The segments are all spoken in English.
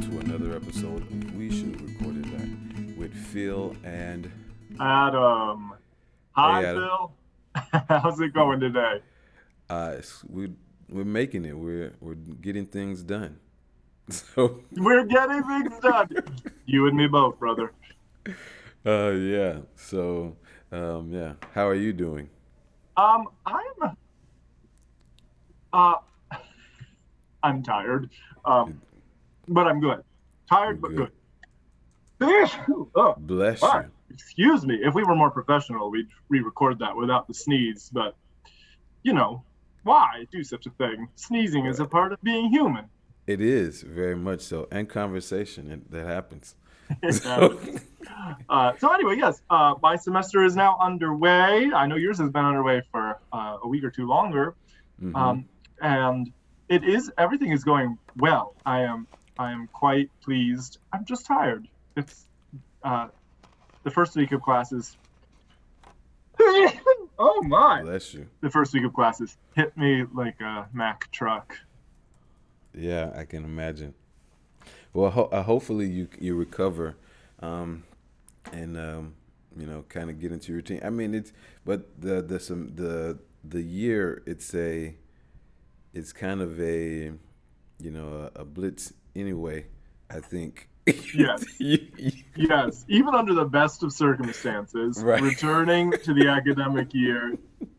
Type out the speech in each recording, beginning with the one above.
to another episode of We Should Have Recorded That with Phil and Adam. Hey Hi, Adam. Phil. How's it going today? We're making it. We're getting things done. So We're getting things done. You and me both, brother. yeah. So yeah. How are you doing? I'm uh I'm tired. Um, but I'm good. You're Tired but good. good. Oh, Bless all right. you. Excuse me. If we were more professional, we'd re-record that without the sneeze. But you know, why do such a thing? Sneezing is a Right. part of being human. It is very much so, and conversation that happens. It So happens. So anyway, yes, my semester is now underway. I know yours has been underway for a week or two longer, hmm um, and everything is going well. I am quite pleased. I'm just tired. It's uh, the first week of classes. Oh my! bless you. The first week of classes hit me like a Mack truck. Yeah, I can imagine. Well, hopefully you recover, um, and kind of get into your routine. I mean, it's but the year it's kind of a blitz anyway. I think. Yes. You- Yes, even under the best of circumstances, right. returning to the academic year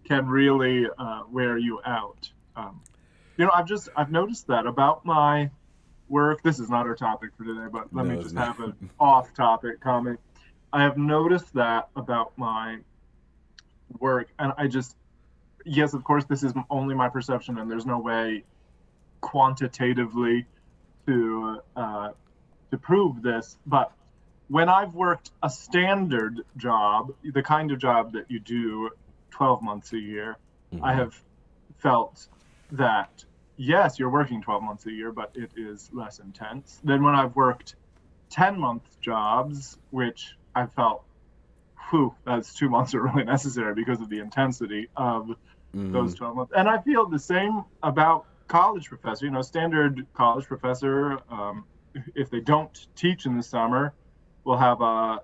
can really wear you out. I've noticed that about my work. This is not our topic for today, but let me No, it's just not. have an off-topic comment. I have noticed that about my work, and yes, of course, this is only my perception, and there's no way quantitatively to prove this, but when I've worked a standard job, the kind of job that you do 12 months a year, I hmm have felt that, yes, you're working 12 months a year, but it is less intense than when I've worked 10-month jobs, which I felt, whew, those 2 months are really necessary because of the intensity of hmm those 12 months. And I feel the same about college professor. Standard college professor, if they don't teach in the summer, will have at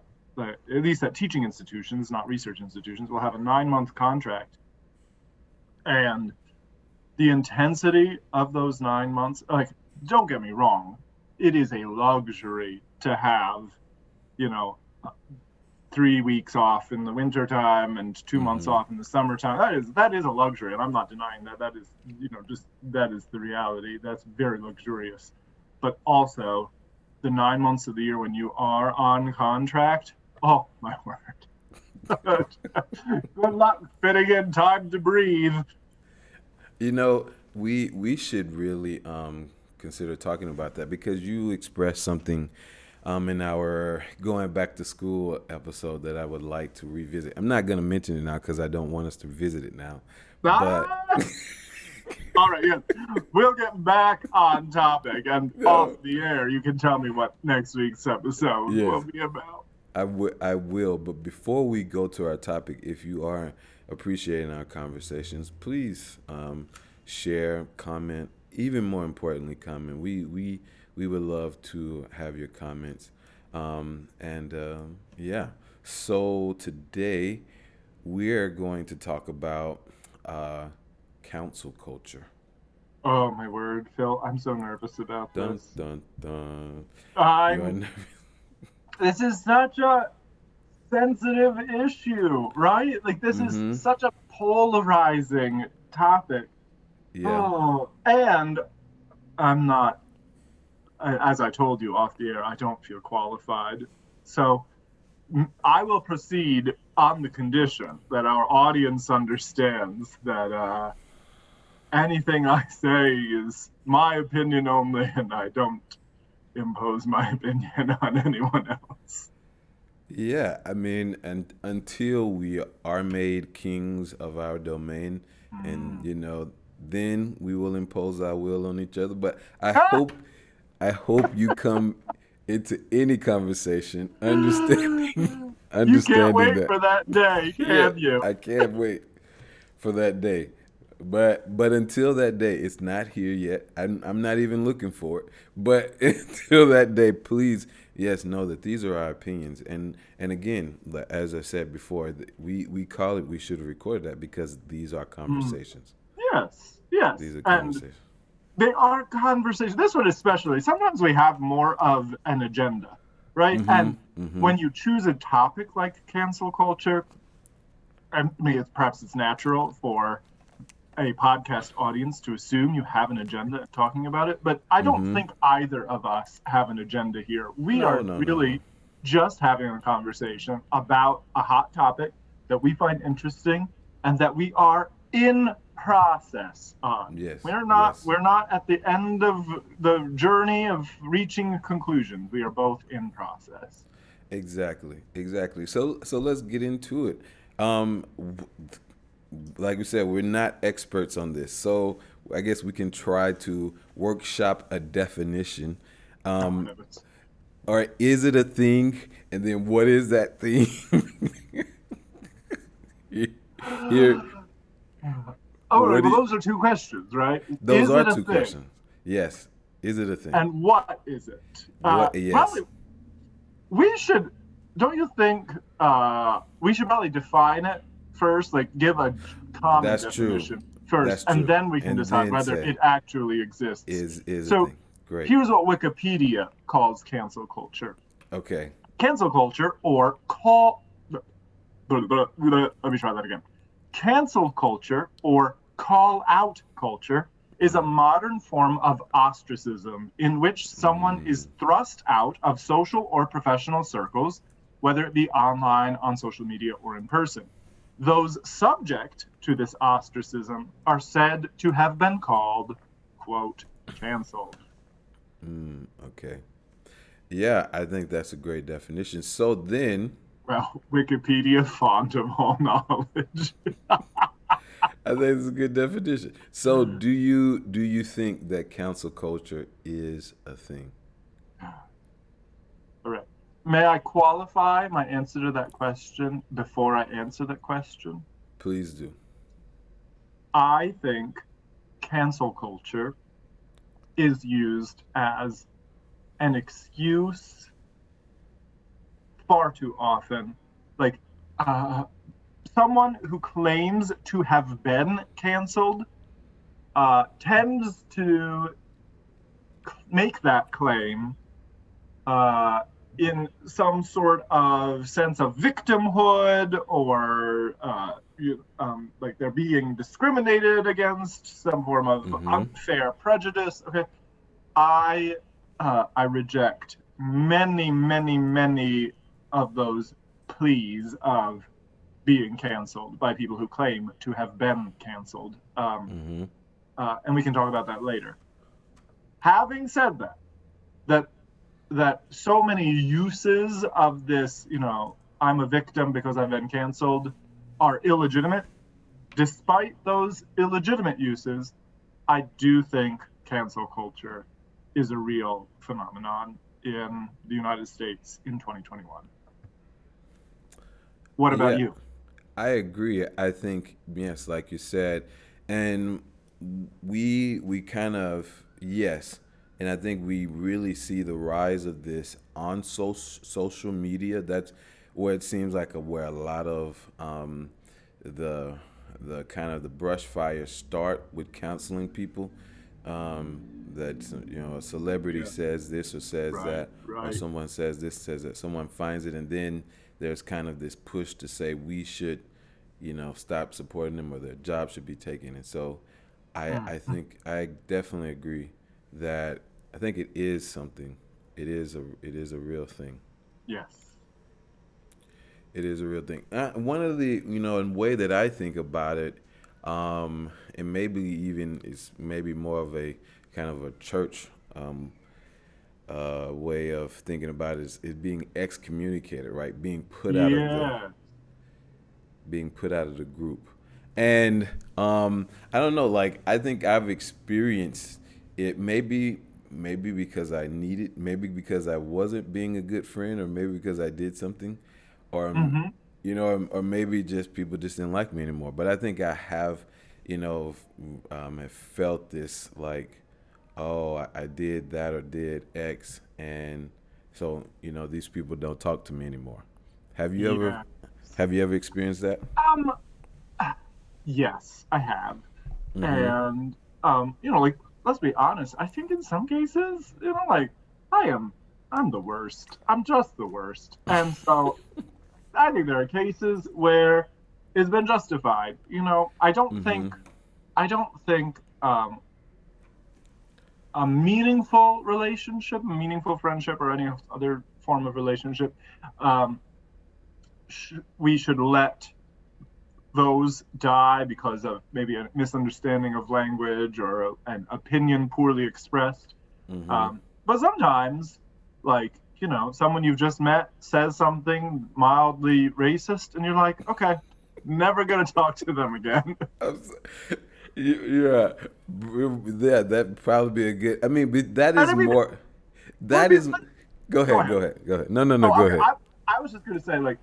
least at teaching institutions, not research institutions, will have a 9-month contract. And the intensity of those 9 months, like, don't get me wrong, it is a luxury to have, you know, 3 weeks off in the wintertime and 2 months hmm off in the summertime. That is a luxury, and I'm not denying that. That is, just that is the reality. That's very luxurious. But also, the 9 months of the year when you are on contract, oh my word. Good luck fitting in time to breathe. we should really consider talking about that because you expressed something in our going back to school episode that I would like to revisit. I'm not going to mention it now because I don't want us to visit it now, but Ah! All right, yes. We'll get back on topic and off no, the air. You can tell me what next week's episode will yes, be about. I will. But before we go to our topic, if you are appreciating our conversations, please share, comment. Even more importantly, comment. We would love to have your comments. And yeah, so today we're going to talk about uh, council culture. Oh my word, Phil, I'm so nervous about Dun this. dun dun. You are I'm. nervous. This is such a sensitive issue, right? Like, this is Mm-hmm. such a polarizing topic. Yeah. Oh, and I'm not, as I told you off the air, I don't feel qualified. So I will proceed on the condition that our audience understands that anything I say is my opinion only, and I don't impose my opinion on anyone else. Yeah, I mean, and until we are made kings of our domain, and Mm. then we will impose our will on each other. But Ah! I hope you come into any conversation understanding, You can't understanding wait that. for that day, Yeah, can you? I can't wait for that day. But until that day, it's not here yet. I'm not even looking for it. But until that day, please, yes, know that these are our opinions. And again, as I said before, we call it. We should have recorded that because these are Mm. conversations. Yes, yes. These are And conversations. they are conversations. This one especially. Sometimes we have more of an agenda, right? Mm-hmm. And Mm-hmm. when you choose a topic like cancel culture, I mean, perhaps it's natural for a podcast audience to assume you have an agenda talking about it, but I don't Mm-hmm. think either of us have an agenda here. We No, are no, no, no. really just having a conversation about a hot topic that we find interesting and that we are in process on. Yes, We're not yes. we're not at the end of the journey of reaching conclusions. We are both in process. Exactly, exactly. So let's get into it. Like we said, we're not experts on this, so I guess we can try to workshop a definition. Oh Um, heavens. or is it a thing? And then what is that thing? Here, Oh, what well, do you, those are two questions, right? those Is are it a two thing? questions. Yes, is it a thing? And what is it? What? Yes, Probably we should. Don't you think we should probably define it first, like give a common that's true. definition first, That's and true. then we can And decide then whether say it actually exists. is a So thing. Great. here's what Wikipedia calls cancel culture. Okay. Cancel culture, or call. Let me try that again. Cancel culture, or call out culture, is a modern form of ostracism in which someone is thrust out of social or professional circles, whether it be online, on social media, or in person. Those subject to this ostracism are said to have been called, quote, canceled. Okay. Yeah, I think that's a great definition. So then, Well, Wikipedia, font of all knowledge. I think it's a good definition. So do you think that cancel culture is a thing? All right. May I qualify my answer to that question before I answer that question? Please do. I think cancel culture is used as an excuse far too often. Like, uh, someone who claims to have been canceled tends to make that claim uh, in some sort of sense of victimhood, or like they're being discriminated against, some form of Mm-hmm. unfair prejudice. Okay, I reject many, many, many of those pleas of being canceled by people who claim to have been canceled. Mm-hmm. And we can talk about that later. Having said that, that that so many uses of this, I'm a victim because I've been canceled, are illegitimate. Despite those illegitimate uses, I do think cancel culture is a real phenomenon in the United States in 2021. What about Yeah, you? I agree. I think yes, like you said, and we kind of yes, and I think we really see the rise of this on social media. That's where it seems like where a lot of the the kind of the brush fires start with counseling people. That a celebrity Yeah, says this or says right, that, or right. someone says this, says that. Someone finds it, and then there's kind of this push to say we should, stop supporting them or their job should be taken. And so, I Mm. think I definitely agree that I think it is something. It is a real thing. Yes. It is a real thing. One of the in way that I think about it, and maybe even it's maybe more of a kind of a church way of thinking about it is being excommunicated, right? Yeah. Being put out of the group, and I don't know. Like I think I've experienced it. Maybe because I needed, maybe because I wasn't being a good friend, or maybe because I did something, or Hmm. or maybe just people just didn't like me anymore. But I think I have have felt this like, oh, I did that or did X, and so these people don't talk to me anymore. Have you ever Yeah. have you ever experienced that? Um, yes, I have. Mm-hmm. And like, let's be honest, I think in some cases, like, I am I'm the worst. I'm just the worst. And so I think there are cases where it's been justified. Mm-hmm. I don't think a meaningful relationship, a meaningful friendship, or any other form of relationship, um, we should let those die because of maybe a misunderstanding of language or an opinion poorly expressed. Mm-hmm. But sometimes, like, someone you've just met says something mildly racist, and you're like, okay, never gonna talk to them again. Yeah, yeah, that'd probably be a good. I mean, but that And is I mean, more. let That me is. let, Go go ahead. ahead. Go ahead. Go ahead. No, no, no. Oh, Go okay. ahead. I was just gonna say, like,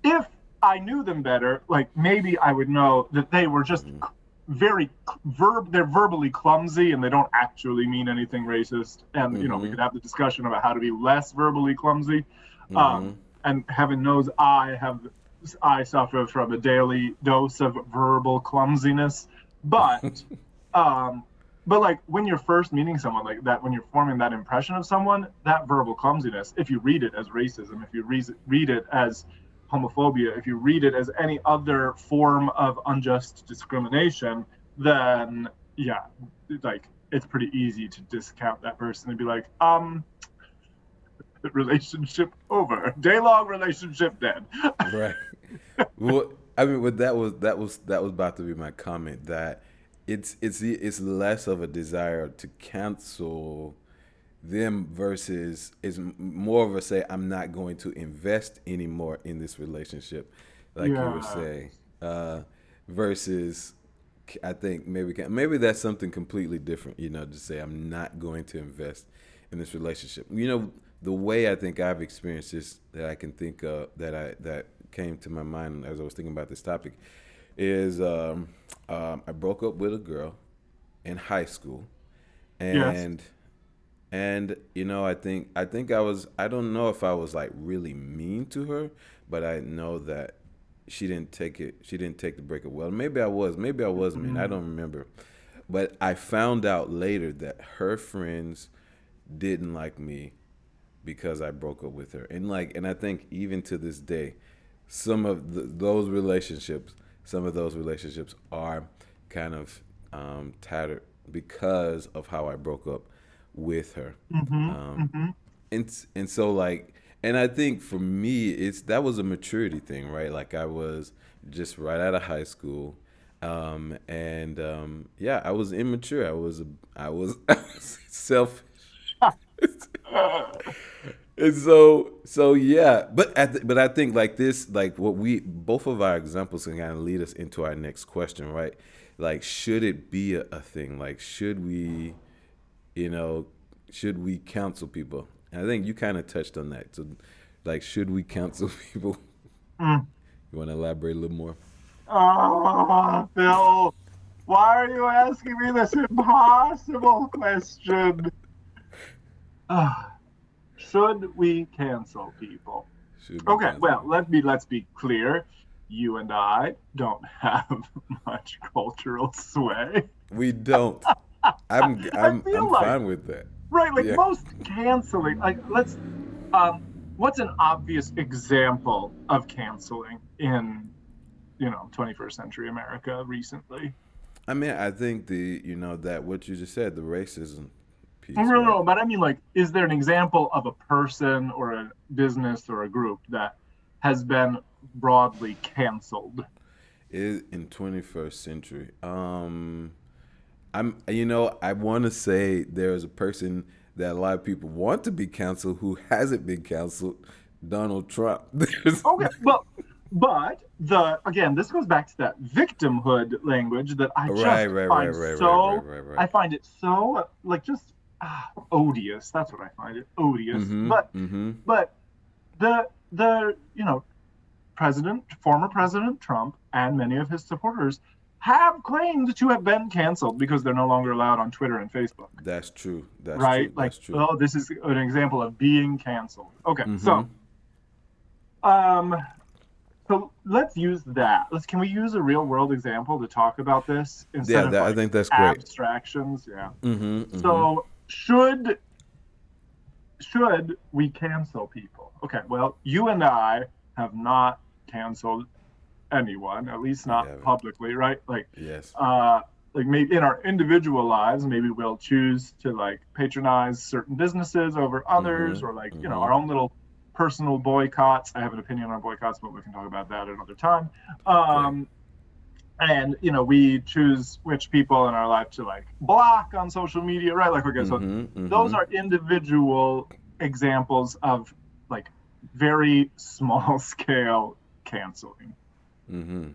if I knew them better, like maybe I would know that they were just Mm-hmm. they're verbally clumsy and they don't actually mean anything racist. And we Mm-hmm. could have the discussion about how to be less verbally clumsy. Mm-hmm. And heaven knows I suffer from a daily dose of verbal clumsiness. But um but like when you're first meeting someone like that, when you're forming that impression of someone, that verbal clumsiness, if you read it as racism, if you read it as homophobia, if you read it as any other form of unjust discrimination, then yeah, like it's pretty easy to discount that person and be like, relationship over, day long relationship dead. Right. Well, I mean, but that was about to be my comment that it's less of a desire to cancel them versus is more of a say I'm not going to invest anymore in this relationship, like you were Yeah. saying, versus I think maybe that's something completely different. To say I'm not going to invest in this relationship. The way I think I've experienced this that I can think of that came to my mind as I was thinking about this topic is I broke up with a girl in high school, Yes. and I think I don't know if I was like really mean to her, but I know that she didn't take the breakup well. Maybe I was mean. I Mm. don't remember. But I found out later that her friends didn't like me because I broke up with her. And I think even to this day, some of those relationships are kind of tattered because of how I broke up with her. Mm-hmm. Um, Mm-hmm. and so like, and I think for me, that was a maturity thing, right? Like I was just right out of high school, and yeah, I was immature. I was selfish. And so yeah, but I think like this, like what we both of our examples can kind of lead us into our next question, right? Like, should it be a thing? Like, you know, should we counsel people? And I think you kind of touched on that. So, like, should we counsel people? Mm. You want to elaborate a little more? Oh, Phil, why are you asking me this impossible question? Ah, should we cancel people? Should we Okay, counsel well, people? let's be clear. You and I don't have much cultural sway. We don't. I'm I I'm I'm feel like, fine with that. right, like Yeah. most canceling, like um what's an obvious example of canceling in, 21st century America recently? I mean, I think that what you just said, the racism No, piece, no, right? no, but I mean, like, is there an example of a person or a business or a group that has been broadly canceled? In 21st century. I want to say there's a person that a lot of people want to be canceled who hasn't been canceled. Donald Trump. Okay, well, but again, this goes back to that victimhood language that I Right, just right, right, find right, right, right, right, I right. find it so like just odious. That's what I find it odious. Mm-hmm. Mm-hmm. But the former President Trump and many of his supporters have claimed to have been canceled because they're no longer allowed on Twitter and Facebook. That's true. That's Right? true. Like, That's true. oh, this is an example of being canceled. Okay, Mm-hmm. um, so let's use that. Can we use a real world example to talk about this Yeah, instead of I like think that's great. abstractions? Yeah. Mm-hmm. Mm-hmm. So should we cancel people? Okay, well, you and I have not canceled anyone, at least We not haven't. publicly, right? Yes. Like maybe in our individual lives, maybe we'll choose to like patronize certain businesses over others, Mm-hmm. or like, Mm-hmm. our own little personal boycotts. I have an opinion on boycotts, but we can talk about that another time. Okay. And we choose which people in our life to like block on social media, right? Like, okay, so Mm-hmm. those Mm-hmm. are individual examples of like very small scale canceling. Mm-hmm.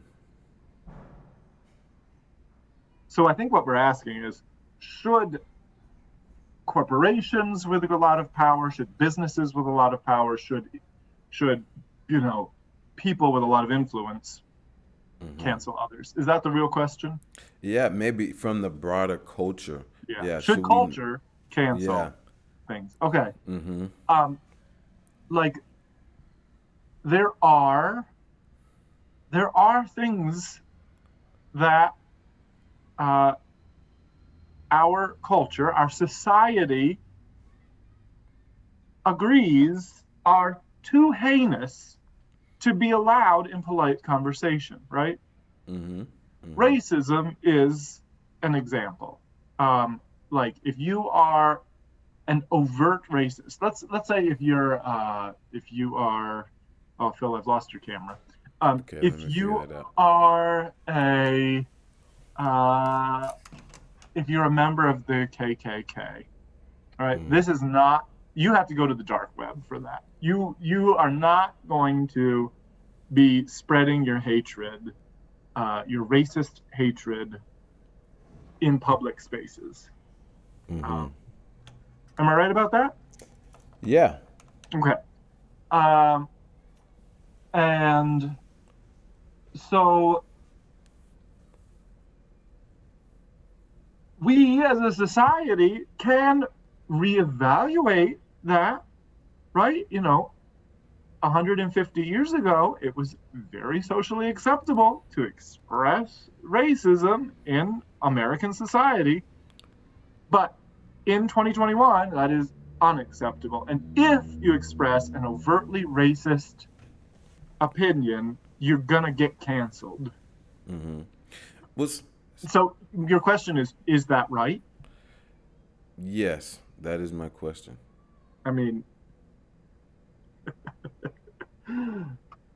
So I think what we're asking is, should corporations with a lot of power, should businesses with a lot of power, should people with a lot of influence Mm-hmm. cancel others? Is that the real question? Yeah, maybe from the broader culture. Yeah. Yeah, Should should we? culture Yeah. cancel things? Okay. Mm-hmm. Um, like there are things that uh, our culture, our society agrees are too heinous to be allowed in polite conversation, right? Mm-hmm. Mm-hmm. Racism is an example. Like if you are an overt racist, let's say if you are, oh Phil, I've lost your camera. Okay, let If me figure you that out. are uh, if you're a member of the KKK, right? Mm-hmm. This is not. You have to go to the dark web for that. You are not going to be spreading your hatred, your racist hatred, in public spaces. Mm-hmm. Um, am I right about that? Yeah. Okay. Um, and so we as a society can reevaluate that, right? 150 years ago, it was very socially acceptable to express racism in American society. But in 2021, that is unacceptable. And if you express an overtly racist opinion, you're going to get canceled. Mm-hmm. Was So your question is that right? Yes, that is my question. I mean,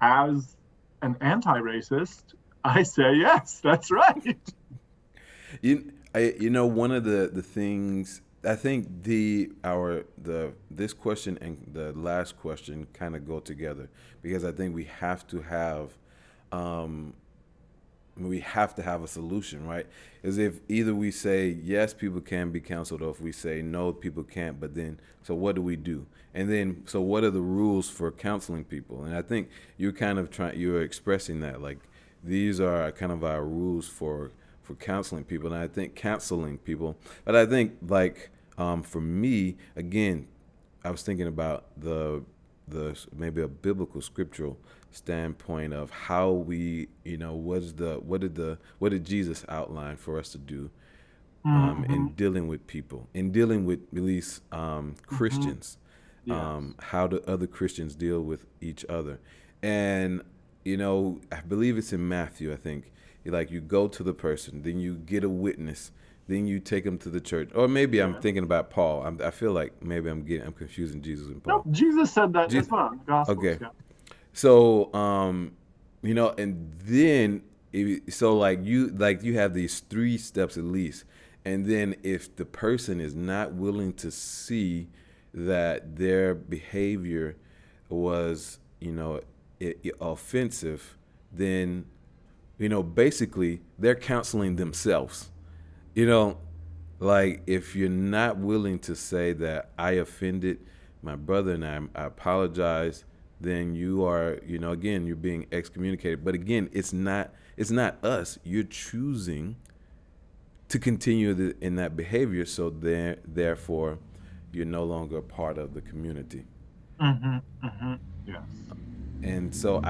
as an anti-racist, I say yes, that's right. One of the things I think this question and the last question kind of go together because I think um, we have to have a solution, right? Is if either we say yes, people can be canceled, or if we say no, people can't. But then, so what do we do? And then, so what are the rules for counseling people? And I think you're expressing that like these are kind of our rules for counseling people. And I think counseling people, but I think like for me again, I was thinking about the maybe a biblical scriptural standpoint of how we what did Jesus outline for us to do Mm-hmm. in dealing with people, in dealing with at least Mm-hmm. Christians, Yes. how do other Christians deal with each other. And I believe it's in Matthew. I think you go to the person, then you get a witness, then you take them to the church. Or maybe I'm Yeah. thinking about Paul. I feel like maybe I'm confusing Jesus and Nope. Paul. Jesus said that Je- as well in the Gospels. okay. Yeah. So, and then so you have these three steps at least, and then if the person is not willing to see that their behavior was offensive, then basically they're counseling themselves. You know, like if you're not willing to say that I offended my brother and I apologize, then you are, again, you're being excommunicated. But again, It's not us. You're choosing to continue in that behavior, so therefore, you're no longer a part of the community. Yes. And so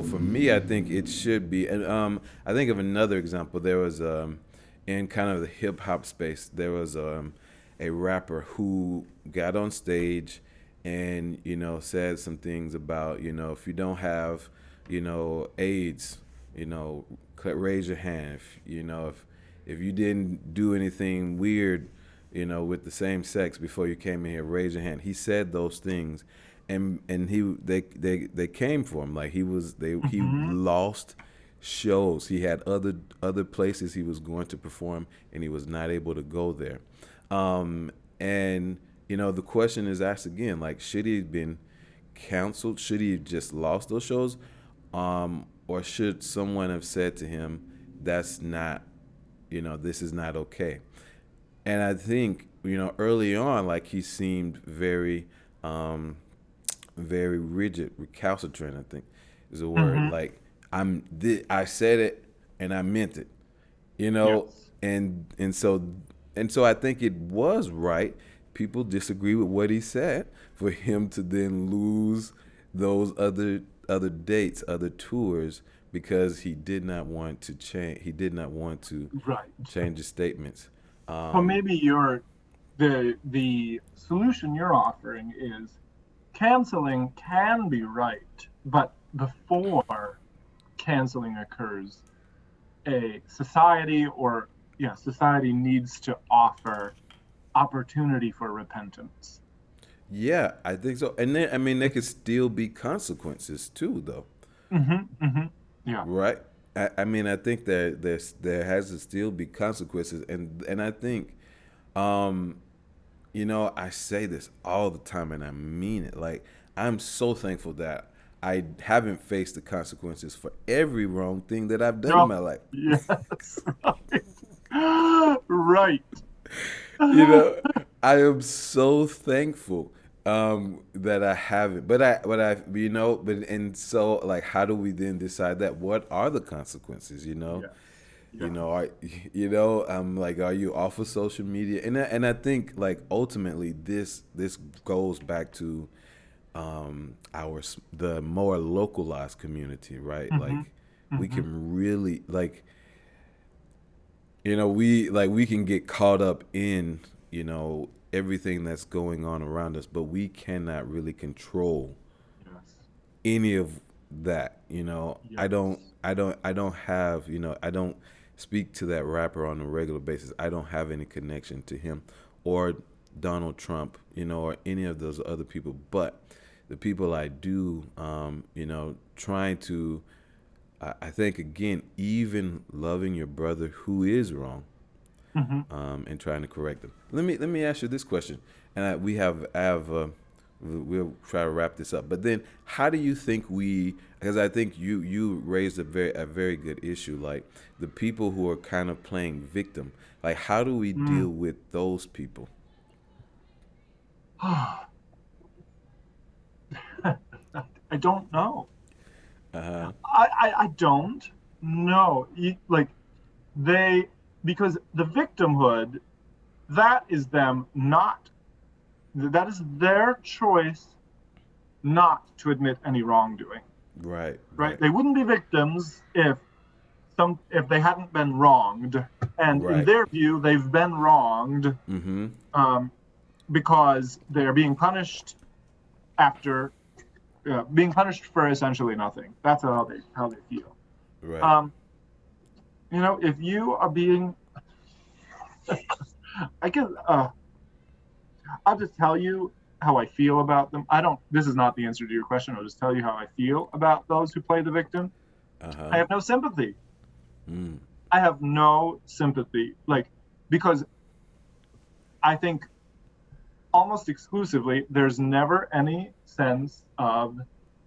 for me, I think it should be. And I think of another example. There was in kind of the hip hop space, there was a rapper who got on stage and said some things about if you don't have AIDS, raise your hand. If you didn't do anything weird, with the same sex before you came in here, raise your hand. He said those things, and they came for him. Like he lost shows. He had other places he was going to perform, and he was not able to go there. And the question is asked again, like, should he have been canceled? Should he have just lost those shows? Or should someone have said to him, that's not, this is not okay? And I think, early on, like, he seemed very, very rigid, recalcitrant, I think is the word. Like, I said it and I meant it, Yes. and so I think it was right. People disagree with what he said, for him to then lose those other dates, other tours, because he did not want to change. He did not want to Right. change his statements. Well, maybe the solution you're offering is canceling can be right, but before canceling occurs, society needs to offer opportunity for repentance. Yeah, I think so. And then, I mean, there could still be consequences too, though, Yeah. right? I mean, I think that there has to still be consequences, and I think, I say this all the time, and I mean it. Like, I'm so thankful that I haven't faced the consequences for every wrong thing that I've done in No. my life. Yes. Right. you know, I am so thankful that I haven't. And so, like, how do we then decide that? What are the consequences? Yes. You Yes. know, are, like, are you off of social media? And I think, like, ultimately this goes back to the more localized community, right? Like, we can really, like, we can get caught up in everything that's going on around us, but we cannot really control Yes. any of that. I don't Yes. I don't I don't have I don't speak to that rapper on a regular basis. I don't have any connection to him or Donald Trump, or any of those other people. But the people I do, trying to, I think, again, even loving your brother who is wrong, and trying to correct them. Let me ask you this question, and we'll try to wrap this up. But then, how do you think because I think you raised a very good issue, like the people who are kind of playing victim. Like, how do we deal with those people? I don't know. Uh-huh. I don't know. Like, they, because the victimhood, that is them not, that is their choice not to admit any wrongdoing. Right, Right? right, They wouldn't be victims if they hadn't been wronged. And in right. their view, they've been wronged, Mm-hmm. um, because they're being punished after being punished for essentially nothing. That's how they feel. Right. Um, if you are being, I guess, I'll just tell you how I feel about them. I don't. This is not the answer to your question. I'll just tell you how I feel about those who play the victim. I Uh-huh. have no sympathy. Mm. I have no sympathy, like, because I think almost exclusively there's never any sense of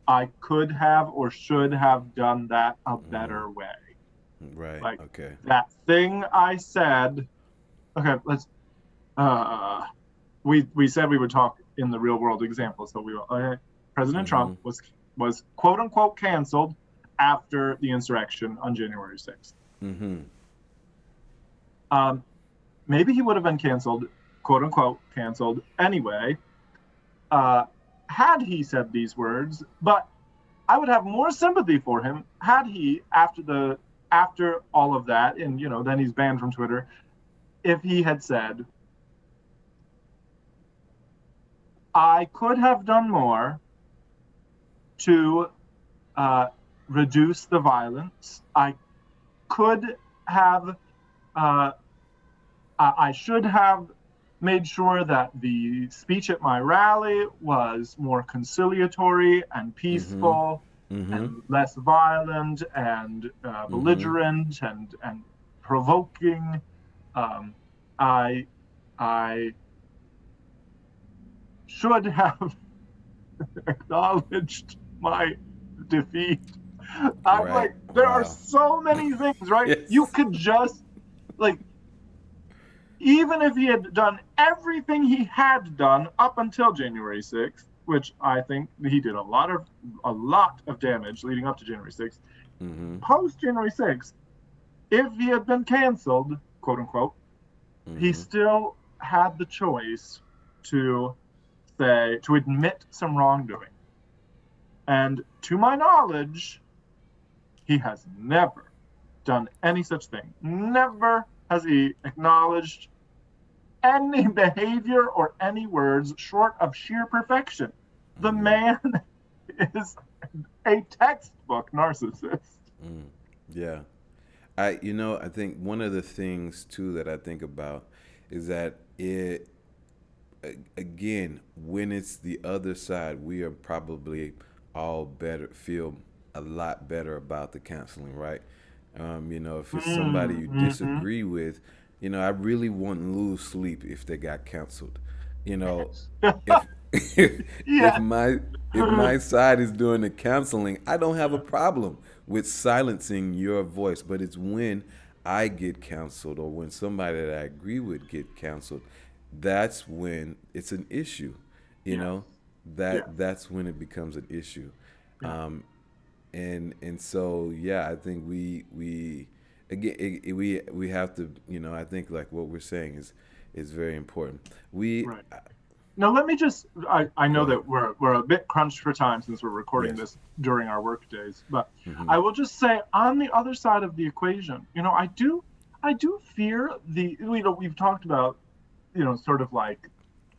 I could have or should have done that a better way. Right. Like, Okay. that thing I said. Okay, let's. Uh, we said we would talk in the real world example, so we will. President Mm-hmm. Trump was quote unquote canceled after the insurrection on January 6th. Mm-hmm. Maybe he would have been canceled, quote unquote, canceled anyway, had he said these words. But I would have more sympathy for him had he, after all of that, and then he's banned from Twitter, if he had said, I could have done more to reduce the violence. I could have, I should have made sure that the speech at my rally was more conciliatory and peaceful and less violent and belligerent and provoking. I should have acknowledged my defeat. I'm Right. like, there are Wow. so many things, right? Yes. You could just, like, even if he had done everything he had done up until January 6th, which I think he did a lot of damage leading up to January 6th, post January 6th, if he had been canceled, quote unquote, he still had the choice to admit some wrongdoing. And to my knowledge, he has never done any such thing. Never has he acknowledged any behavior or any words short of sheer perfection. The man is a textbook narcissist. Yeah. I think one of the things too that I think about is that again, when it's the other side, we are probably all feel a lot better about the canceling, right? If it's somebody you disagree with, I really wouldn't lose sleep if they got canceled. If Yeah. if my side is doing the canceling, I don't have a problem with silencing your voice, but it's when I get canceled or when somebody that I agree with get canceled, that's when it's an issue. That's when it becomes an issue. And so I think we again we have to, I think like what we're saying is very important. Right. Now let me just I know that we're a bit crunched for time since we're recording this during our work days, but I will just say on the other side of the equation, I do fear we've talked about, sort of like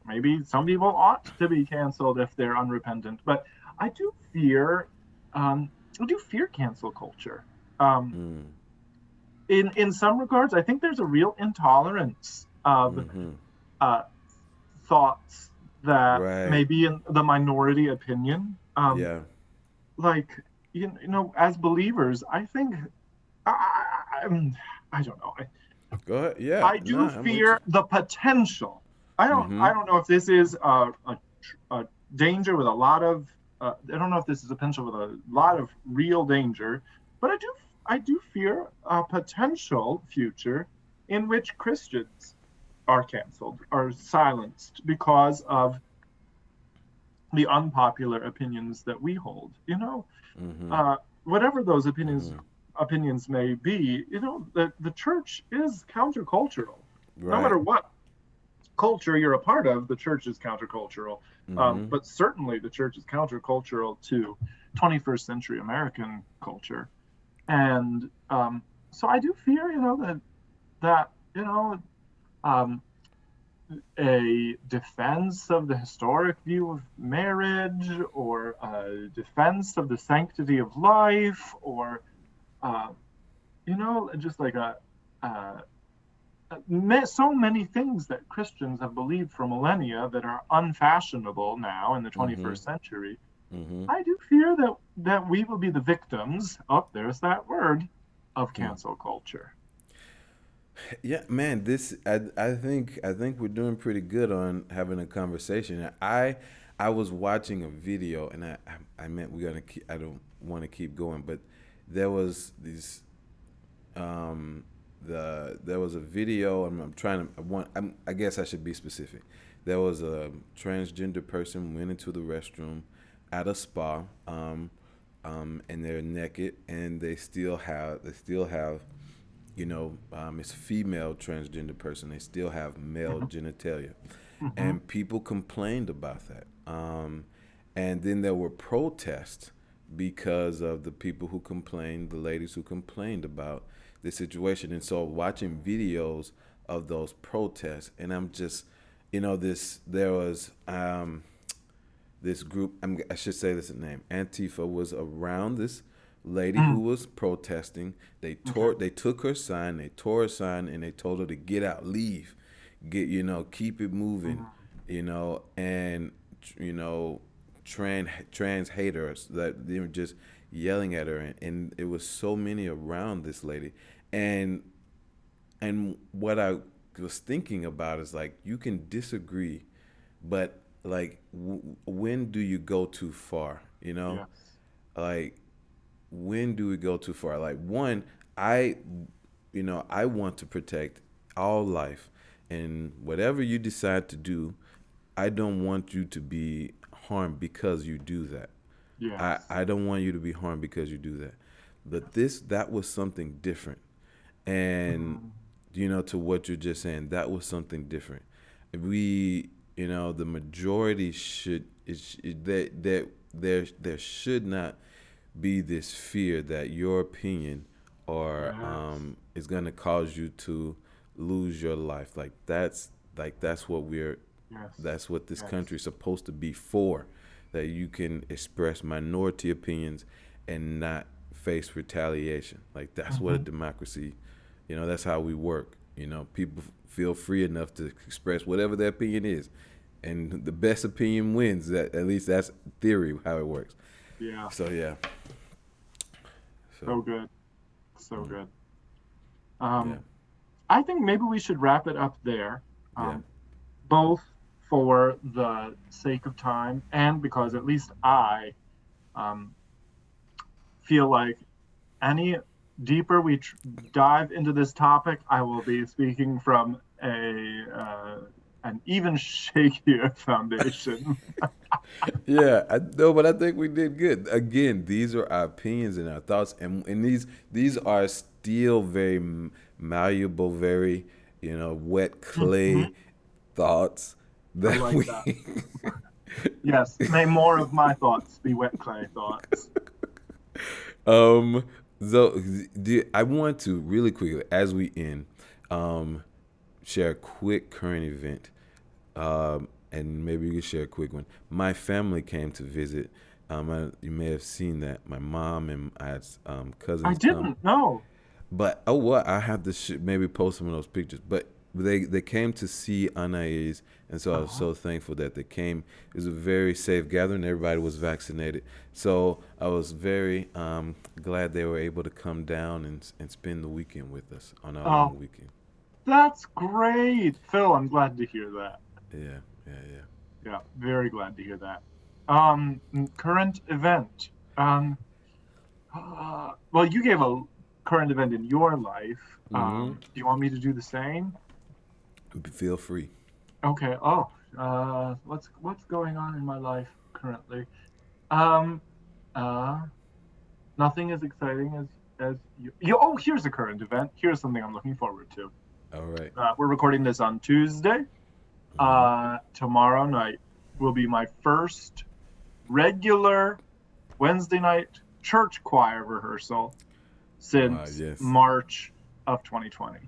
maybe some people ought to be canceled if they're unrepentant, but I do fear cancel culture. In some regards, I think there's a real intolerance of thoughts that may be in the minority opinion. Like, as believers, I think I don't know. Go ahead. Yeah. I do fear the potential. I don't know if this is a danger with a lot of. I don't know if this is a potential with a lot of real danger, but I do fear a potential future in which Christians are canceled, are silenced because of the unpopular opinions that we hold. Whatever those opinions may be, the church is countercultural. No matter what culture you're a part of, the church is countercultural. But certainly the church is countercultural to 21st century American culture. And so I do fear, that a defense of the historic view of marriage, or a defense of the sanctity of life, or just like so many things that Christians have believed for millennia that are unfashionable now in the 21st century. I do fear that we will be the victims, there's that word, of cancel culture. Yeah, man, I think we're doing pretty good on having a conversation. I was watching a video, and I meant I don't want to keep going, but there was these there was a video. I guess I should be specific. There was a transgender person went into the restroom at a spa, and they're naked, and they still have it's a female transgender person. They still have male Mhm. genitalia, Mhm. and people complained about that. And then there were protests because of the people who complained, the ladies who complained about the situation. And so watching videos of those protests, and I'm just, this there was this group. I should say this name. Antifa was around this lady who Mm. was protesting. Okay. They took her sign, they tore her sign, and they told her to get out, leave, keep it moving, Mm. and you know, trans haters that they were just yelling at her, and it was so many around this lady, and what I was thinking about is like you can disagree, but like when do you go too far? Yes. Like when do we go too far? Like one, I I want to protect all life, and whatever you decide to do, I don't want you to be harmed because you do that. Yes. I don't want you to be harmed because you do that. But that was something different. And Mhm. to what you're just saying, that was something different. We, the majority should there should not be this fear that your opinion or Yes. is going to cause you to lose your life. That's what Yes. that's what this Yes. country is supposed to be for, that you can express minority opinions and not face retaliation. Like that's what a Mhm. democracy, that's how we work. People feel free enough to express whatever their opinion is, and the best opinion wins. That at least that's theory how it works. Yeah. So yeah, so So good. So mm, good. yeah, Um, I think maybe we should wrap it up there, yeah, um, both for the sake of time and because at least I um, feel like any deeper we dive into this topic, I will be speaking from a an even shakier foundation. yeah. I know, but I think we did good. Again, these are our opinions and our thoughts, and these are still very malleable, very wet clay Mhm. thoughts I that like that. we. Yes, may more of my thoughts be wet clay thoughts. um. So, I want to really quickly, as we end, um, share a quick current event, and maybe you can share a quick one. My family came to visit. You may have seen that. My mom and I had I cousins come. didn't know. But oh, what I have to maybe post some of those pictures. But they came to see Anais, and so I was Uh-huh. so thankful that they came. It was a very safe gathering. Everybody was vaccinated, so I was very glad they were able to come down and spend the weekend with us on our Oh, long weekend. that's great, Phil. I'm glad to hear that. Yeah, yeah, yeah. Yeah, very glad to hear that. Current event. Well, you gave a current event in your life. Mm-hmm. Do you want me to do the same? Feel free. Okay. Oh, what's going on in my life currently? Um, uh, Nothing as exciting as you. Oh, here's a current event. Here's something I'm looking forward to. All right. We're recording this on Tuesday. Mm-hmm. Tomorrow night will be my first regular Wednesday night church choir rehearsal Wow. since Yes. March of 2020.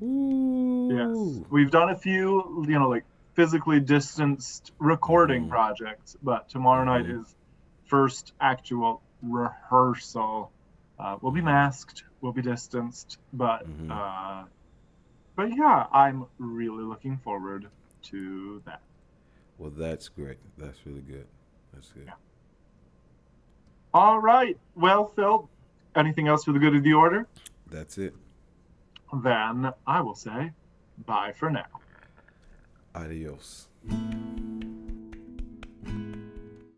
Yes, Ooh. we've done a few, like physically distanced recording Mm-hmm. projects, but tomorrow night Mm-hmm. is first actual rehearsal. We'll be Mm-hmm. masked, we'll be distanced, Mm-hmm. but yeah, I'm really looking forward to that. Well, that's great. That's really good. That's good. Yeah. All right. Well, Phil, anything else for the good of the order? That's it. Then I will say bye for now. Adios.